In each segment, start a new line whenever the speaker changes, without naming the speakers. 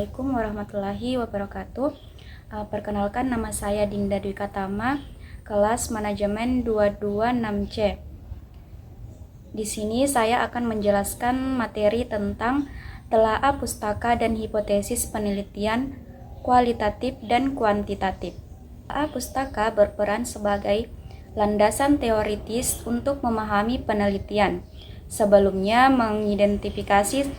Assalamualaikum warahmatullahi wabarakatuh. Perkenalkan, nama saya Dinda Dwi Katama, kelas manajemen 226C. Di sini saya akan menjelaskan materi tentang telaah pustaka dan hipotesis penelitian kualitatif dan kuantitatif. Telaah pustaka berperan sebagai landasan teoritis untuk memahami penelitian. Sebelumnya mengidentifikasi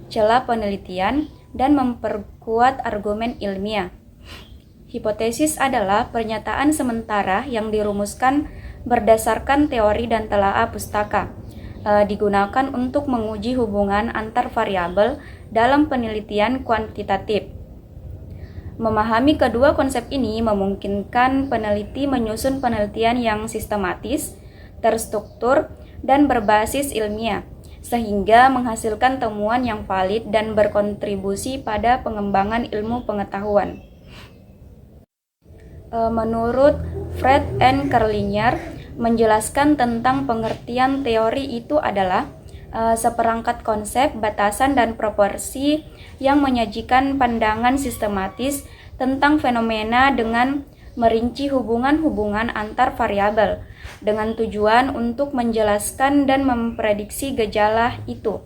celah penelitian dan memperkuat argumen ilmiah. Hipotesis adalah pernyataan sementara yang dirumuskan berdasarkan teori dan telaah pustaka. Digunakan untuk menguji hubungan antar variabel dalam penelitian kuantitatif. Memahami kedua konsep ini memungkinkan peneliti menyusun penelitian yang sistematis, terstruktur, dan berbasis ilmiah, sehingga menghasilkan temuan yang valid dan berkontribusi pada pengembangan ilmu pengetahuan. Menurut Fred N. Kerlinger, menjelaskan tentang pengertian teori itu adalah seperangkat konsep, batasan, dan proporsi yang menyajikan pandangan sistematis tentang fenomena dengan merinci hubungan-hubungan antar variabel dengan tujuan untuk menjelaskan dan memprediksi gejala itu.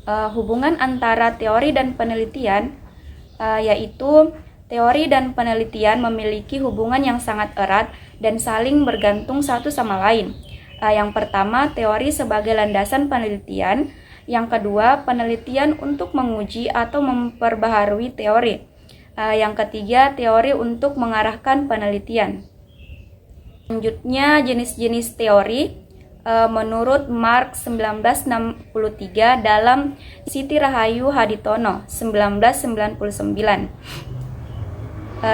Hubungan antara teori dan penelitian, yaitu teori dan penelitian memiliki hubungan yang sangat erat dan saling bergantung satu sama lain. Yang pertama, teori sebagai landasan penelitian. Yang kedua, penelitian untuk menguji atau memperbaharui teori. Yang ketiga, teori untuk mengarahkan penelitian. Selanjutnya, jenis-jenis teori menurut Mark 1963 dalam Siti Rahayu Haditono 1999.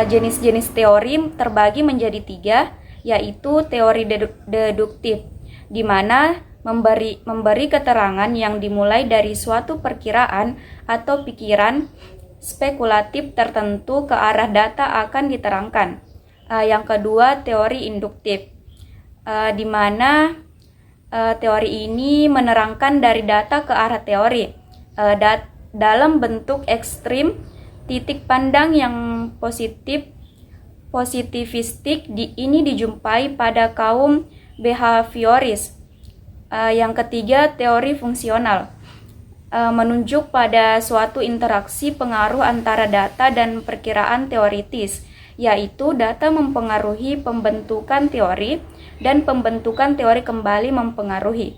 Jenis-jenis teori terbagi menjadi 3, yaitu teori deduktif, di mana memberi keterangan yang dimulai dari suatu perkiraan atau pikiran spekulatif tertentu ke arah data akan diterangkan. Yang kedua, teori induktif, di mana teori ini menerangkan dari data ke arah teori dalam bentuk ekstrim, titik pandang yang positivistik ini dijumpai pada kaum behavioris. Yang ketiga, teori fungsional, menunjuk pada suatu interaksi pengaruh antara data dan perkiraan teoritis, yaitu data mempengaruhi pembentukan teori dan pembentukan teori kembali mempengaruhi.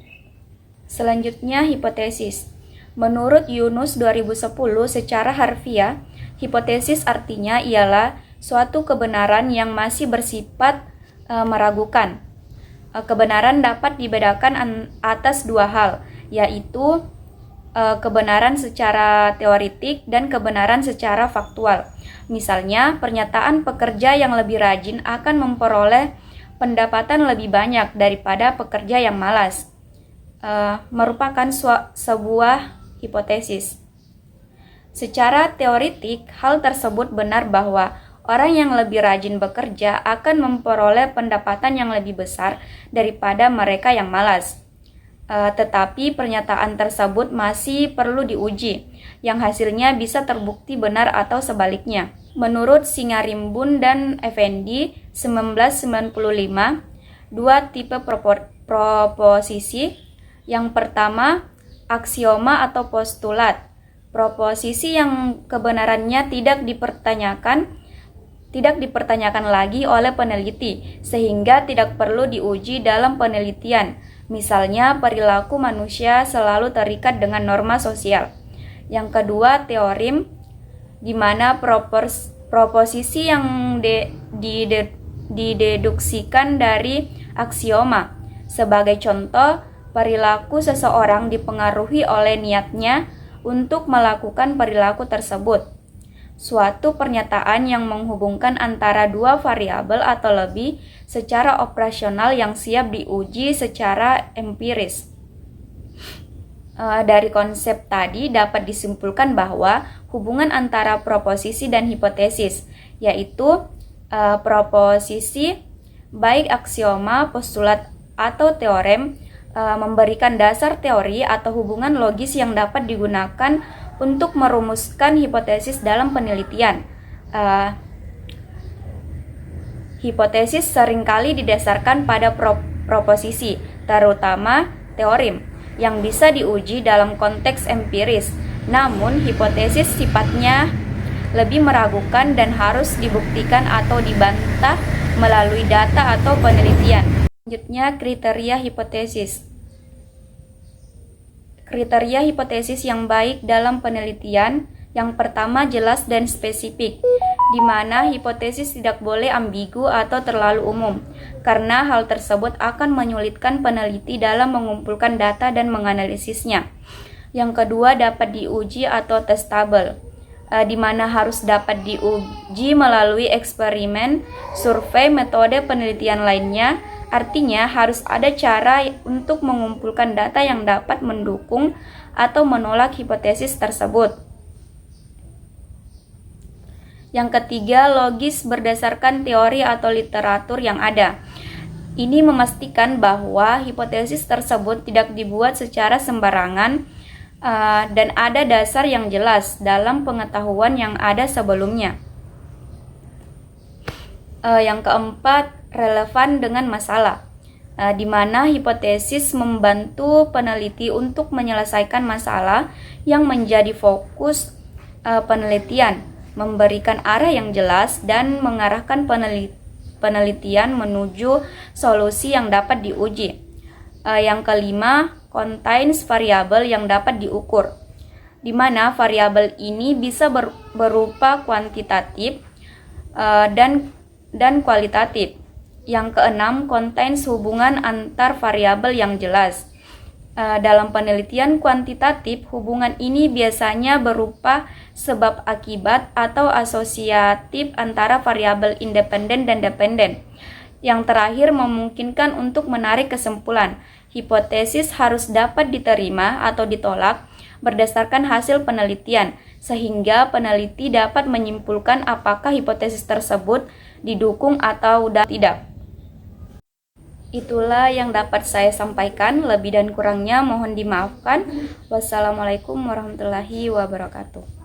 Selanjutnya, hipotesis. Menurut Yunus 2010, secara harfiah, hipotesis artinya ialah suatu kebenaran yang masih bersifat meragukan. Kebenaran dapat dibedakan atas dua hal, yaitu kebenaran secara teoritik dan kebenaran secara faktual. Misalnya, pernyataan pekerja yang lebih rajin akan memperoleh pendapatan lebih banyak daripada pekerja yang malas. Merupakan sebuah hipotesis. Secara teoritik, hal tersebut benar bahwa orang yang lebih rajin bekerja akan memperoleh pendapatan yang lebih besar daripada mereka yang malas. Tetapi pernyataan tersebut masih perlu diuji, yang hasilnya bisa terbukti benar atau sebaliknya. Menurut Singarimbun dan Effendi 1995, dua tipe proposisi. Yang pertama, aksioma atau postulat. Proposisi yang kebenarannya tidak dipertanyakan lagi oleh peneliti, sehingga tidak perlu diuji dalam penelitian. Misalnya, perilaku manusia selalu terikat dengan norma sosial. Yang kedua, teorem, di mana proposisi yang dideduksikan dari aksioma. Sebagai contoh, perilaku seseorang dipengaruhi oleh niatnya untuk melakukan perilaku tersebut. Suatu pernyataan yang menghubungkan antara dua variabel atau lebih secara operasional yang siap diuji secara empiris. Dari konsep tadi dapat disimpulkan bahwa hubungan antara proposisi dan hipotesis, yaitu proposisi, baik aksioma, postulat, atau teorem, memberikan dasar teori atau hubungan logis yang dapat digunakan untuk merumuskan hipotesis dalam penelitian. Hipotesis seringkali didasarkan pada proposisi, terutama teorem, yang bisa diuji dalam konteks empiris. Namun, hipotesis sifatnya lebih meragukan dan harus dibuktikan atau dibantah melalui data atau penelitian. Selanjutnya, kriteria hipotesis. Kriteria hipotesis yang baik dalam penelitian, yang pertama jelas dan spesifik, di mana hipotesis tidak boleh ambigu atau terlalu umum, karena hal tersebut akan menyulitkan peneliti dalam mengumpulkan data dan menganalisisnya. Yang kedua, dapat diuji atau testable, di mana harus dapat diuji melalui eksperimen, survei, metode penelitian lainnya. Artinya harus ada cara untuk mengumpulkan data yang dapat mendukung atau menolak hipotesis tersebut. Yang ketiga, logis berdasarkan teori atau literatur yang ada. Ini memastikan bahwa hipotesis tersebut tidak dibuat secara sembarangan dan ada dasar yang jelas dalam pengetahuan yang ada sebelumnya. Yang keempat, relevan dengan masalah, di mana hipotesis membantu peneliti untuk menyelesaikan masalah yang menjadi fokus penelitian, memberikan arah yang jelas, dan mengarahkan penelitian menuju solusi yang dapat diuji. Yang kelima, contains variabel yang dapat diukur, di mana variabel ini bisa berupa kuantitatif dan kualitatif. Yang keenam, contains hubungan antar variabel yang jelas. Dalam penelitian kuantitatif, hubungan ini biasanya berupa sebab akibat atau asosiatif antara variabel independen dan dependen. Yang terakhir, memungkinkan untuk menarik kesimpulan. Hipotesis harus dapat diterima atau ditolak berdasarkan hasil penelitian, sehingga peneliti dapat menyimpulkan apakah hipotesis tersebut didukung atau tidak. Itulah yang dapat saya sampaikan, lebih dan kurangnya mohon dimaafkan. Wassalamualaikum warahmatullahi wabarakatuh.